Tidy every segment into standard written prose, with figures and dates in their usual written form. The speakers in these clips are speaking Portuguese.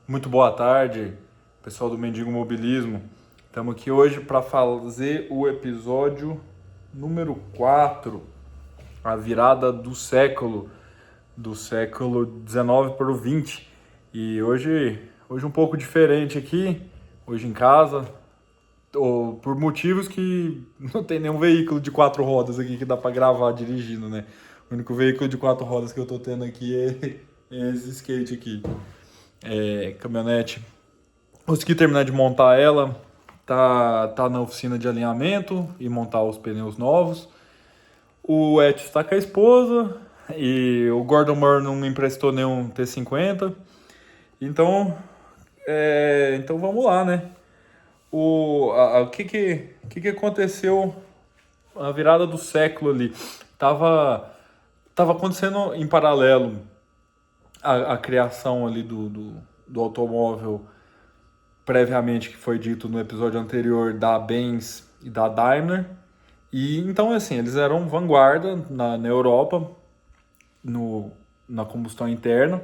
Muito boa tarde, pessoal do Mendigo Mobilismo. Estamos aqui hoje para fazer o episódio número 4, a virada do século 19 para o 20. E hoje um pouco diferente aqui, hoje em casa, por motivos que não tem nenhum veículo de 4 rodas aqui que dá para gravar dirigindo, né? O único veículo de 4 rodas que eu tô tendo aqui é esse skate aqui, caminhonete. Consegui terminar de montar ela, tá na oficina de alinhamento e montar os pneus novos. O Etio está com a esposa e o Gordon Moore não me emprestou nenhum T50. Então, então vamos lá, né? O que aconteceu a virada do século ali? Tava acontecendo em paralelo a criação ali do automóvel previamente, que foi dito no episódio anterior, da Benz e da Daimler. E então, assim, eles eram vanguarda na Europa, na combustão interna.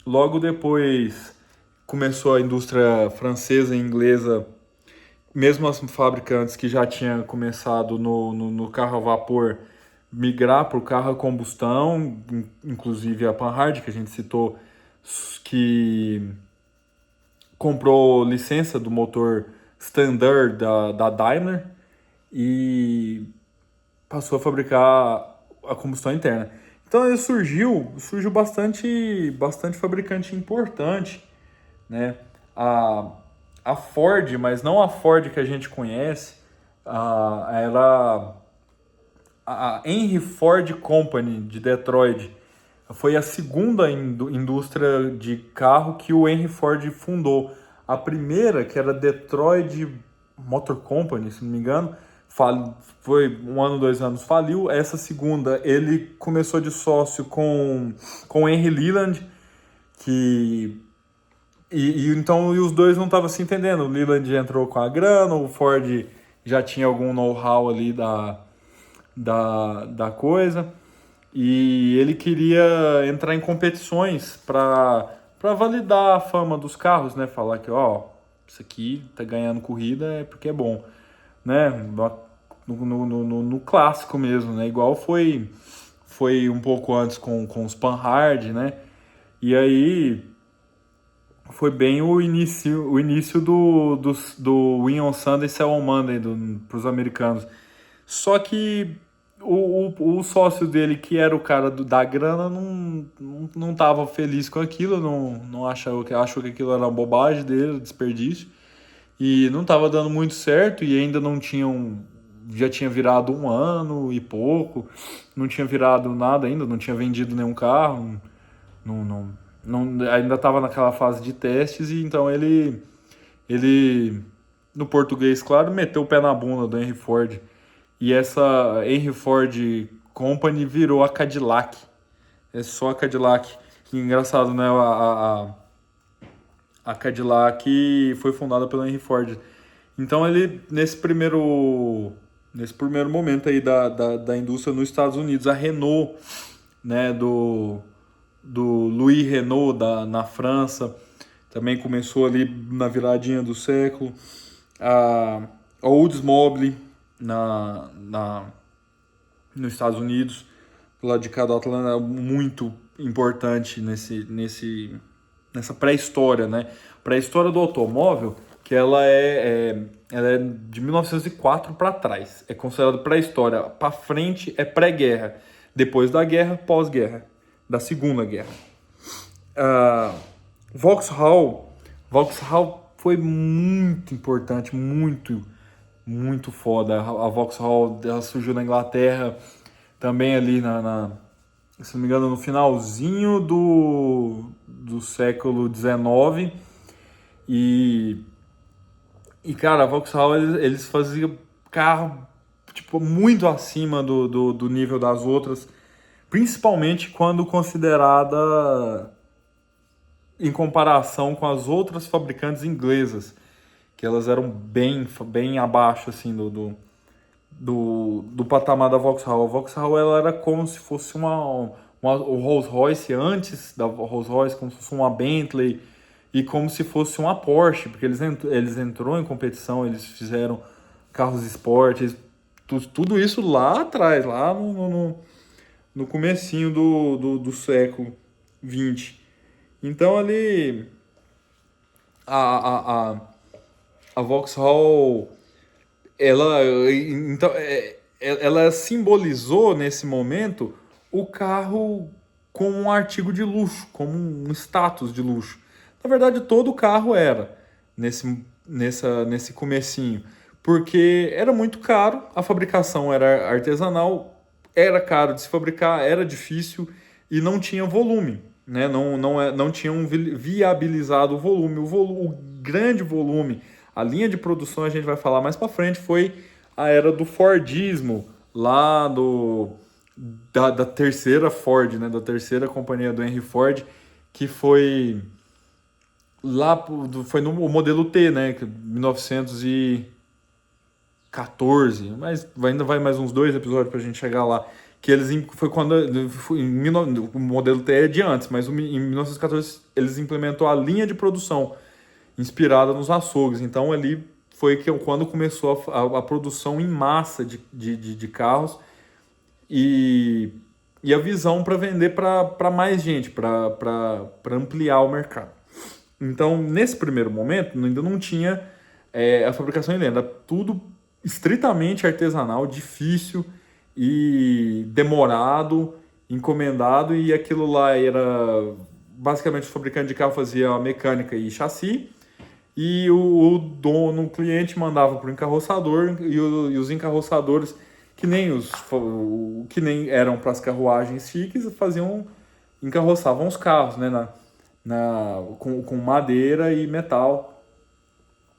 Logo depois começou a indústria francesa e inglesa, mesmo as fabricantes que já tinham começado no carro a vapor, migrar para o carro a combustão, inclusive a Panhard, que a gente citou, que comprou licença do motor Standard da Daimler e passou a fabricar a combustão interna. Então aí surgiu bastante fabricante importante, né? A, a Ford, mas não a Ford que a gente conhece, a Henry Ford Company de Detroit foi a segunda indústria de carro que o Henry Ford fundou. A primeira, que era Detroit Motor Company, se não me engano, foi 1 ano, 2 anos, faliu. Essa segunda, ele começou de sócio com Henry Leland, que então os dois não estavam se entendendo. O Leland entrou com a grana, o Ford já tinha algum know-how ali da coisa. E ele queria entrar em competições para validar a fama dos carros, né? Falar que, ó, isso aqui tá ganhando corrida é porque é bom, né? No clássico mesmo, né? Igual foi um pouco antes com os Panhard, né? E aí foi bem o início do Win on Sunday, Sell on Monday para os americanos. Só que o sócio dele, que era o cara da grana, não tava feliz com aquilo, não achou que aquilo era uma bobagem dele, desperdício, e não tava dando muito certo, e ainda não tinham. Já tinha virado 1 ano e pouco, não tinha virado nada ainda, não tinha vendido nenhum carro, ainda estava naquela fase de testes, e então ele, no português, claro, meteu o pé na bunda do Henry Ford. E essa Henry Ford Company virou a Cadillac. É só a Cadillac. Que engraçado, né? A Cadillac foi fundada pelo Henry Ford. Então ele, nesse primeiro momento aí da indústria nos Estados Unidos, a Renault, né, do Louis Renault na França, também começou ali na viradinha do século. A Oldsmobile nos Estados Unidos, do lado de cá do Atlanta, é muito importante nessa pré-história, né? Pré-história do automóvel, que ela é de 1904 para trás. É considerado pré-história. Para frente é pré-guerra. Depois da guerra, pós-guerra. Da Segunda Guerra. Vauxhall foi muito importante, muito foda. A Vauxhall, ela surgiu na Inglaterra, também ali se não me engano, no finalzinho do século XIX. E cara, a Vauxhall, eles faziam carro tipo, muito acima do nível das outras, principalmente quando considerada em comparação com as outras fabricantes inglesas, que elas eram bem abaixo assim do patamar da Vauxhall. A Vauxhall, ela era como se fosse o Rolls-Royce antes da Rolls-Royce, como se fosse uma Bentley e como se fosse uma Porsche, porque eles entrou em competição, eles fizeram carros esportes, tudo isso lá atrás, lá no comecinho do século XX. Então ali a, a, a Vauxhall, então, ela simbolizou nesse momento o carro como um artigo de luxo, como um status de luxo. Na verdade, todo carro era nesse comecinho, porque era muito caro, a fabricação era artesanal, era caro de se fabricar, era difícil e não tinha volume, né? Não tinham viabilizado o volume. O grande volume, a linha de produção, a gente vai falar mais para frente, foi a era do Fordismo, lá da terceira Ford, né? Da terceira companhia do Henry Ford, que foi foi no modelo T, né? 1914, mas ainda vai mais uns 2 episódios pra gente chegar lá. Que foi quando o modelo T é de antes, mas em 1914 eles implementou a linha de produção inspirada nos açougues. Então ali foi quando começou a produção em massa de carros e a visão para vender para mais gente, para ampliar o mercado. Então, nesse primeiro momento, ainda não tinha a fabricação em linha, era tudo estritamente artesanal, difícil e demorado, encomendado, e aquilo lá era basicamente o fabricante de carro fazia a mecânica e chassi, e o dono, o cliente, mandava para o encarroçador, e os encarroçadores, que nem eram para as carruagens chiques, encarroçavam os carros, né, com madeira e metal,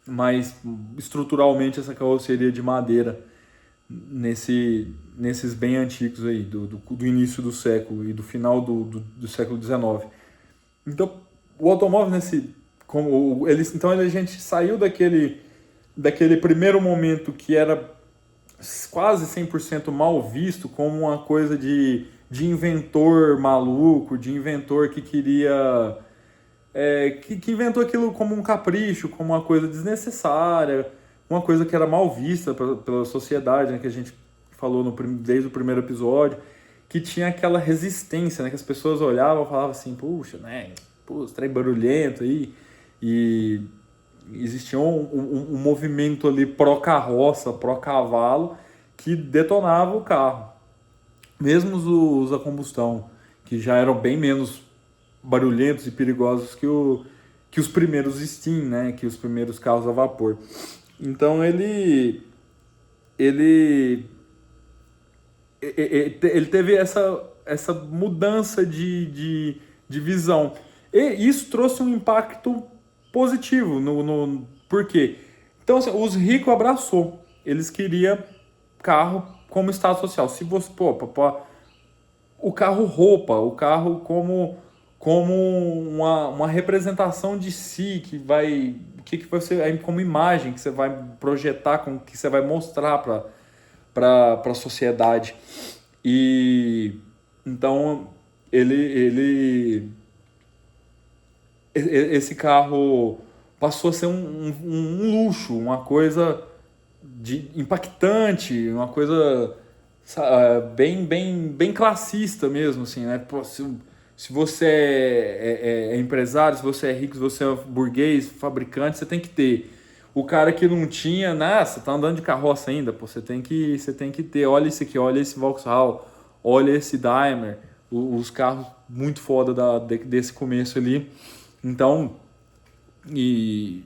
mas estruturalmente essa carroceria de madeira nesses bem antigos aí, do início do século e do final do século XIX. Então, o automóvel então a gente saiu daquele primeiro momento que era quase 100% mal visto como uma coisa de inventor maluco, de inventor que queria... que inventou aquilo como um capricho, como uma coisa desnecessária, uma coisa que era mal vista pela sociedade, né, que a gente falou desde o primeiro episódio, que tinha aquela resistência, né, que as pessoas olhavam e falavam assim, puxa, né, trem barulhento aí, e existia um movimento ali pró-carroça, pró-cavalo, que detonava o carro. Mesmo os a combustão, que já eram bem menos barulhentos e perigosos que os primeiros Steam, né, que os primeiros carros a vapor. Então ele teve essa mudança de visão. E isso trouxe um impacto positivo. Por quê? Então, assim, os ricos abraçou. Eles queriam carro como status social. Se você, o carro roupa, o carro como uma representação de si, que você, como imagem que você vai projetar, que você vai mostrar para a sociedade. E então esse carro passou a ser um luxo, uma coisa impactante, uma coisa bem classista mesmo, assim, né? Pô, se você é empresário, se você é rico, se você é burguês, fabricante, você tem que ter. O cara que não tinha, né? Você tá andando de carroça ainda, pô, você tem que ter. Olha isso aqui, olha esse Vauxhall, olha esse Daimler, os carros muito foda desse começo ali. Então, e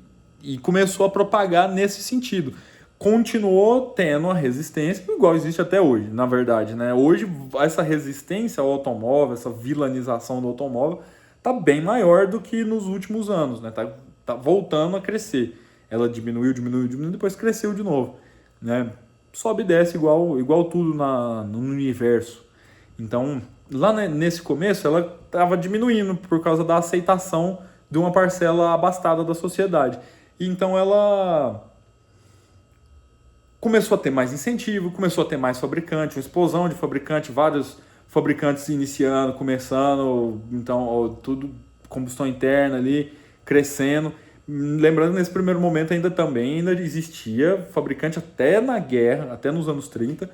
começou a propagar nesse sentido. Continuou tendo a resistência, igual existe até hoje, na verdade, né? Hoje, essa resistência ao automóvel, essa vilanização do automóvel, tá bem maior do que nos últimos anos, né? Tá voltando a crescer. Ela diminuiu, depois cresceu de novo, né? Sobe e desce igual tudo no universo. Então, lá nesse começo, ela estava diminuindo por causa da aceitação de uma parcela abastada da sociedade. E então ela começou a ter mais incentivo, começou a ter mais fabricante, uma explosão de fabricante, vários fabricantes iniciando, começando, então ó, tudo combustão interna ali, crescendo. Lembrando que nesse primeiro momento ainda existia fabricante até na guerra, até nos anos 30,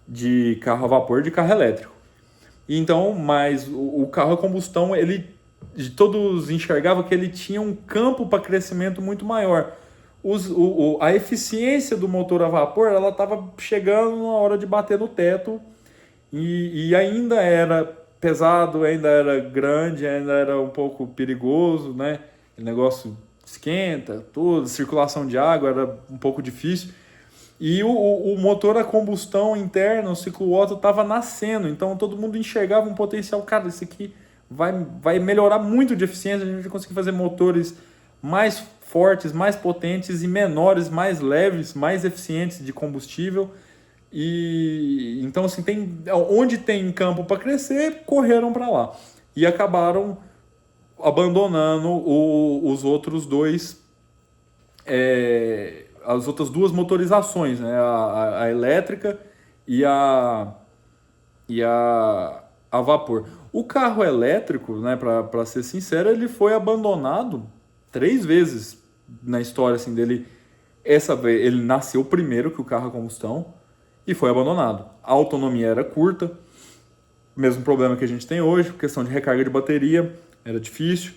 de carro a vapor, de carro elétrico. Então, mas o carro a combustão, todos enxergavam que ele tinha um campo para crescimento muito maior. A eficiência do motor a vapor, ela estava chegando na hora de bater no teto e ainda era pesado, ainda era grande, ainda era um pouco perigoso, né? O negócio esquenta, tudo, circulação de água era um pouco difícil. E o motor a combustão interna, o ciclo Otto, estava nascendo, então todo mundo enxergava um potencial. Cara, isso aqui vai melhorar muito de eficiência, a gente vai conseguir fazer motores mais fortes, mais potentes e menores, mais leves, mais eficientes de combustível. E então, assim, onde tem campo para crescer, correram para lá. E acabaram abandonando os outros dois, as outras duas motorizações, né? A elétrica e a vapor. O carro elétrico, né, para ser sincero, ele foi abandonado 3 vezes na história assim, dele. Essa vez ele nasceu primeiro que o carro a combustão e foi abandonado. A autonomia era curta, mesmo problema que a gente tem hoje, questão de recarga de bateria, era difícil.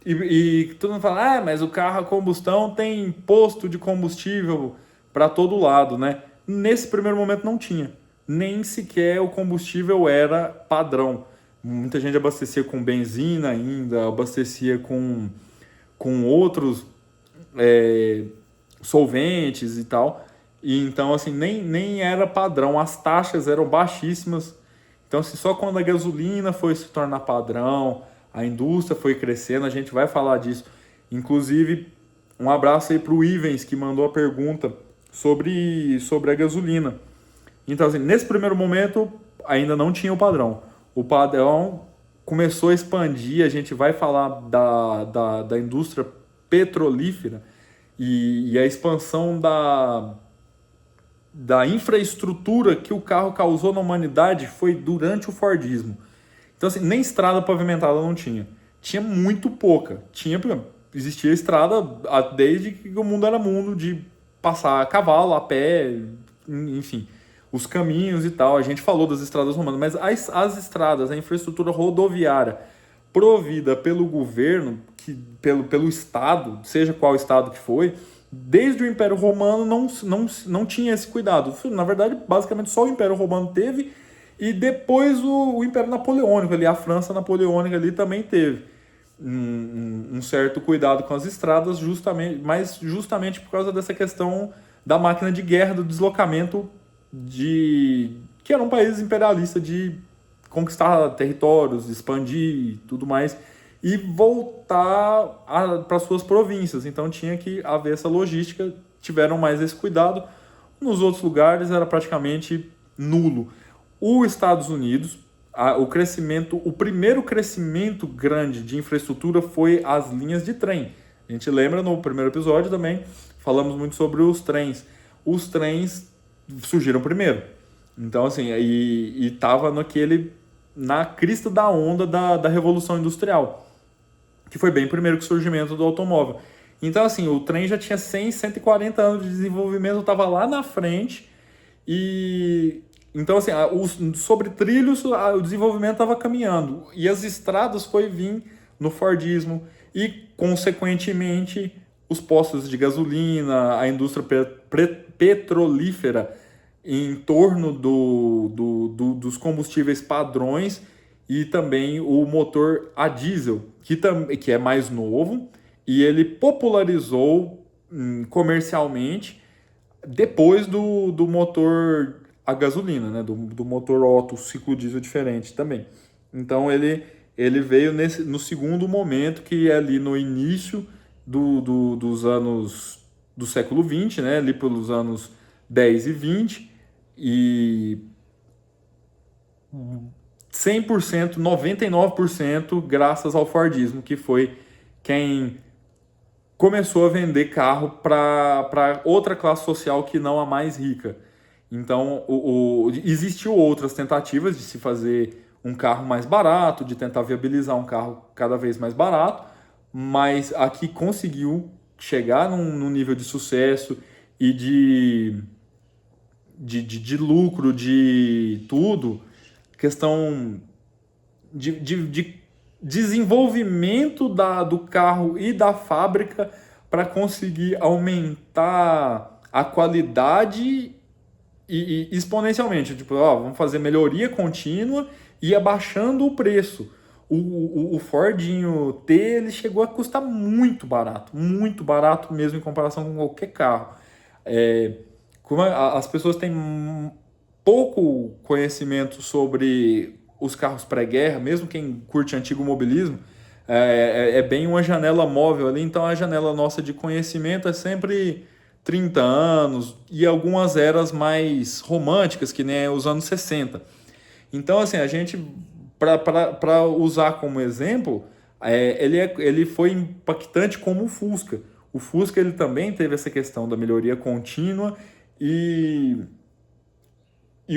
E todo mundo fala, mas o carro a combustão tem posto de combustível para todo lado, né? Nesse primeiro momento não tinha. Nem sequer o combustível era padrão. Muita gente abastecia com benzina ainda, abastecia com outros solventes e tal. E então, assim, nem era padrão. As taxas eram baixíssimas. Então, assim, só quando a gasolina foi se tornar padrão, a indústria foi crescendo, a gente vai falar disso. Inclusive, um abraço aí para o Ivens, que mandou a pergunta sobre a gasolina. Então, assim, nesse primeiro momento, ainda não tinha o padrão. O padrão começou a expandir, a gente vai falar da indústria petrolífera e a expansão da infraestrutura que o carro causou na humanidade foi durante o Fordismo. Então, assim, nem estrada pavimentada não tinha. Tinha muito pouca. Existia estrada desde que o mundo era mundo, de passar a cavalo, a pé, enfim, os caminhos e tal. A gente falou das estradas romanas, mas as estradas, a infraestrutura rodoviária provida pelo governo, pelo Estado, seja qual Estado que foi, desde o Império Romano não tinha esse cuidado. Na verdade, basicamente só o Império Romano teve, e depois o Império Napoleônico, ali, a França Napoleônica ali também teve um certo cuidado com as estradas, justamente por causa dessa questão da máquina de guerra, do deslocamento que era um país imperialista, de conquistar territórios, expandir e tudo mais, e voltar para suas províncias. Então tinha que haver essa logística, tiveram mais esse cuidado. Nos outros lugares era praticamente nulo. Os Estados Unidos, o primeiro crescimento grande de infraestrutura foi as linhas de trem. A gente lembra no primeiro episódio também, falamos muito sobre os trens. Os trens surgiram primeiro. Então, assim, e estava na crista da onda da Revolução Industrial, que foi bem primeiro que o surgimento do automóvel. Então, assim, o trem já tinha 100, 140 anos de desenvolvimento, estava lá na frente. E então, assim, sobre trilhos, o desenvolvimento estava caminhando. E as estradas foi vir no Fordismo e, consequentemente, os postos de gasolina, a indústria petrolífera em torno dos combustíveis padrões, e também o motor a diesel, que é mais novo, e ele popularizou comercialmente depois do motor a gasolina, né? do motor Otto, ciclo diesel diferente também. Então ele veio no segundo momento, que é ali no início dos anos do século XX, né? Ali pelos anos 10 e 20, e 100%, 99% graças ao Fordismo, que foi quem começou a vender carro para outra classe social que não a mais rica. Então, existiu outras tentativas de se fazer um carro mais barato, de tentar viabilizar um carro cada vez mais barato, mas aqui conseguiu chegar num nível de sucesso e de lucro, de tudo, questão de desenvolvimento do carro e da fábrica para conseguir aumentar a qualidade e exponencialmente. Tipo, vamos fazer melhoria contínua e abaixando o preço. O Fordinho T ele chegou a custar muito barato mesmo em comparação com qualquer carro. Como as pessoas têm pouco conhecimento sobre os carros pré-guerra, mesmo quem curte antigo mobilismo, é bem uma janela móvel ali, então a janela nossa de conhecimento é sempre 30 anos e algumas eras mais românticas, que nem os anos 60. Então, assim, a gente, para usar como exemplo, ele foi impactante como o Fusca. O Fusca ele também teve essa questão da melhoria contínua e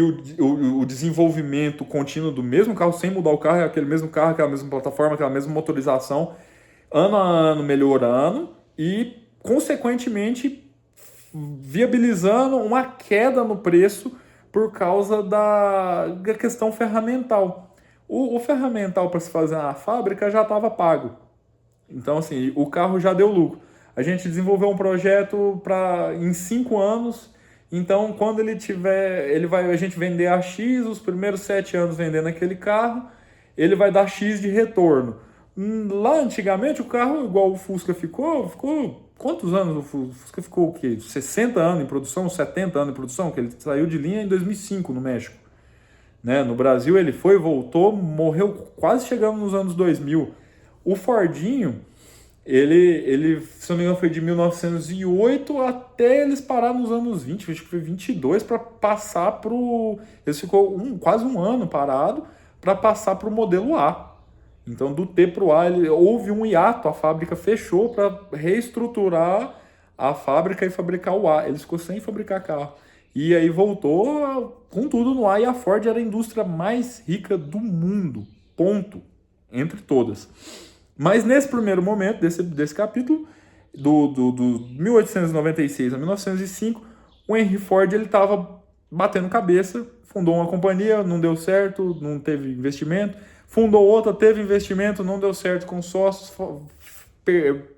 o desenvolvimento contínuo do mesmo carro, sem mudar o carro, é aquele mesmo carro, aquela mesma plataforma, aquela mesma motorização, ano a ano melhorando e, consequentemente, viabilizando uma queda no preço por causa da questão ferramental. O ferramental para se fazer na fábrica já estava pago. Então, assim, o carro já deu lucro. A gente desenvolveu um projeto em 5 anos. Então, quando ele tiver, a gente vender a X, os primeiros 7 anos vendendo aquele carro, ele vai dar X de retorno. Lá antigamente, o carro, igual o Fusca ficou quantos anos o Fusca ficou? O quê? 60 anos em produção, 70 anos em produção, que ele saiu de linha em 2005 no México. Né? No Brasil ele foi, voltou, morreu quase chegando nos anos 2000. O Fordinho, ele, se não me engano, foi de 1908 até eles parar nos anos 20, acho que foi 22, para passar para o... Eles ficou quase um ano parado para passar para o modelo A. Então, do T para o A, houve um hiato, a fábrica fechou para reestruturar a fábrica e fabricar o A. Eles ficou sem fabricar carro. E aí voltou com tudo no A, e a Ford era a indústria mais rica do mundo. Ponto. Entre todas. Mas nesse primeiro momento, desse capítulo, do 1896 a 1905, o Henry Ford estava batendo cabeça, fundou uma companhia, não deu certo, não teve investimento, fundou outra, teve investimento, não deu certo com sócios,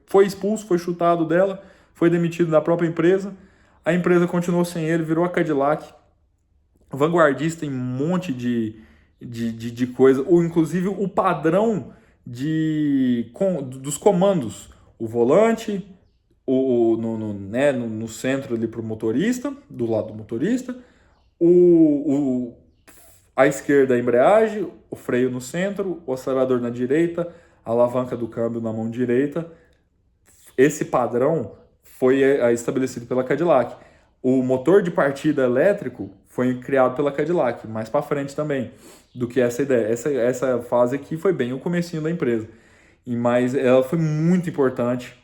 foi expulso, foi chutado dela, foi demitido da própria empresa, a empresa continuou sem ele, virou a Cadillac, vanguardista em um monte de coisa, inclusive o padrão dos comandos, o volante, no centro ali para o motorista, do lado do motorista, à esquerda a embreagem, o freio no centro, o acelerador na direita, a alavanca do câmbio na mão direita. Esse padrão foi estabelecido pela Cadillac. O motor de partida elétrico foi criado pela Cadillac, mais para frente também do que essa ideia. Essa fase aqui foi bem o comecinho da empresa. Mas ela foi muito importante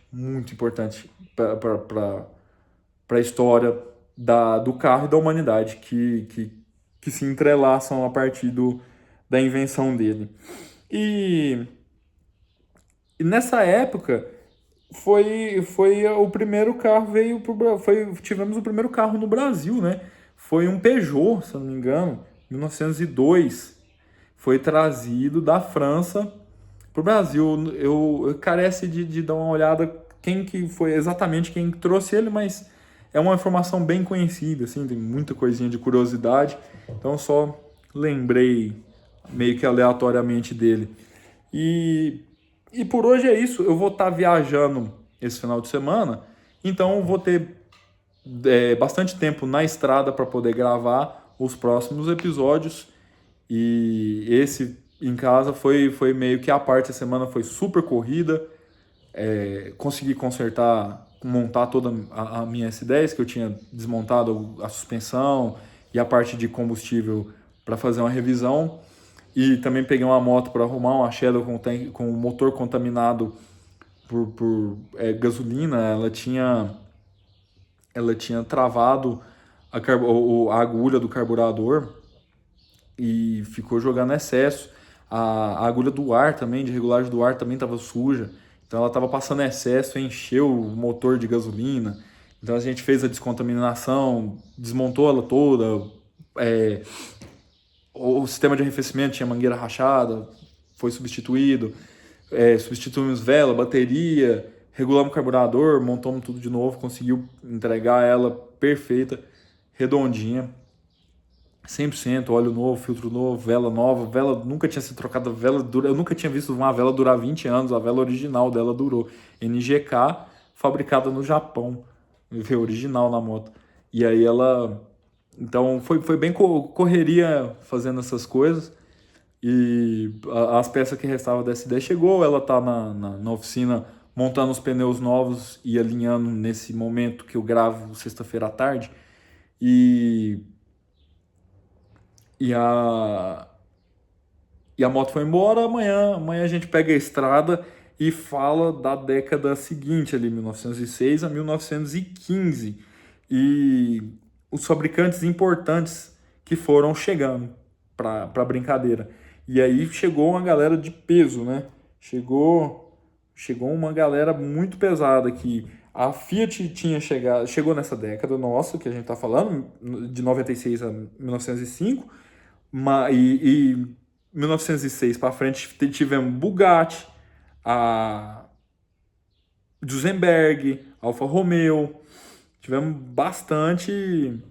para a história do carro e da humanidade, que se entrelaçam a partir da invenção dele. E nessa época foi o primeiro carro tivemos o primeiro carro no Brasil, né? Foi um Peugeot, se eu não me engano, 1902. Foi trazido da França para o Brasil. Eu carece de dar uma olhada quem que foi exatamente quem trouxe ele, mas é uma informação bem conhecida, assim, tem muita coisinha de curiosidade, então só lembrei meio que aleatoriamente dele. E por hoje é isso. Eu vou estar viajando esse final de semana, então eu vou ter bastante tempo na estrada para poder gravar os próximos episódios. E esse em casa foi meio que a parte da semana, foi super corrida. Consegui montar toda a minha S10, que eu tinha desmontado a suspensão e a parte de combustível para fazer uma revisão. E também peguei uma moto para arrumar, uma Shadow com o motor contaminado por gasolina. Ela tinha travado a agulha do carburador e ficou jogando excesso. A agulha do ar também, de regulagem do ar, também estava suja. Então ela estava passando excesso, encheu o motor de gasolina. Então a gente fez a descontaminação, desmontou ela toda. é, o sistema de arrefecimento tinha mangueira rachada, foi substituído. Substituímos vela, bateria, regulamos o carburador, montamos tudo de novo, conseguiu entregar ela perfeita, redondinha. 100%, óleo novo, filtro novo, vela nova, vela nunca tinha sido trocada, eu nunca tinha visto uma vela durar 20 anos, a vela original dela durou. NGK, fabricada no Japão, original na moto. E aí então foi bem correria fazendo essas coisas, e as peças que restavam da SD chegou, ela tá na oficina montando os pneus novos e alinhando nesse momento que eu gravo sexta-feira à tarde, e e a, e a moto foi embora. Amanhã a gente pega a estrada e fala da década seguinte, ali, 1906 a 1915. E os fabricantes importantes que foram chegando para a brincadeira. E aí chegou uma galera de peso, né? Chegou uma galera muito pesada aqui. A Fiat chegou nessa década nossa, que a gente está falando, de 96 a 1905, e 1906 para frente tivemos Bugatti, a Duesenberg, Alfa Romeo, tivemos bastante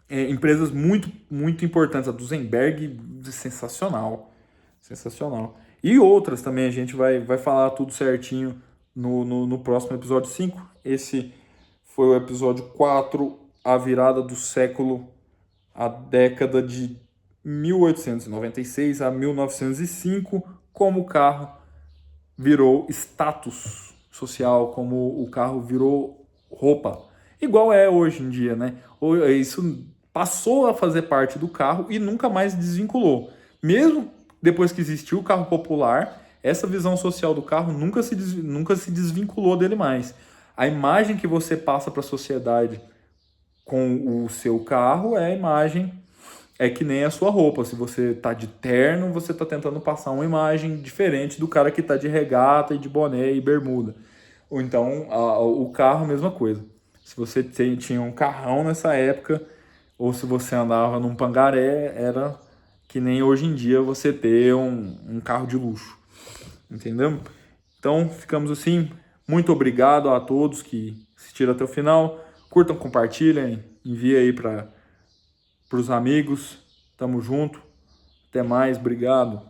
empresas muito, muito importantes. A Duesenberg, sensacional, sensacional. E outras também, a gente vai falar tudo certinho no próximo episódio 5. Esse foi o episódio 4, a virada do século, a década de 1896 a 1905, como o carro virou status social, como o carro virou roupa. Igual é hoje em dia, né? Isso passou a fazer parte do carro e nunca mais desvinculou. Mesmo depois que existiu o carro popular, essa visão social do carro nunca se desvinculou dele mais. A imagem que você passa para a sociedade com o seu carro é que nem a sua roupa. Se você tá de terno, você tá tentando passar uma imagem diferente do cara que tá de regata e de boné e bermuda. Ou então o carro, mesma coisa. Se você tinha um carrão nessa época, ou se você andava num Pangaré, era que nem hoje em dia você ter um carro de luxo. Entendeu? Então ficamos assim. Muito obrigado a todos que assistiram até o final. Curtam, compartilhem, enviem aí para os amigos. Tamo junto. Até mais. Obrigado.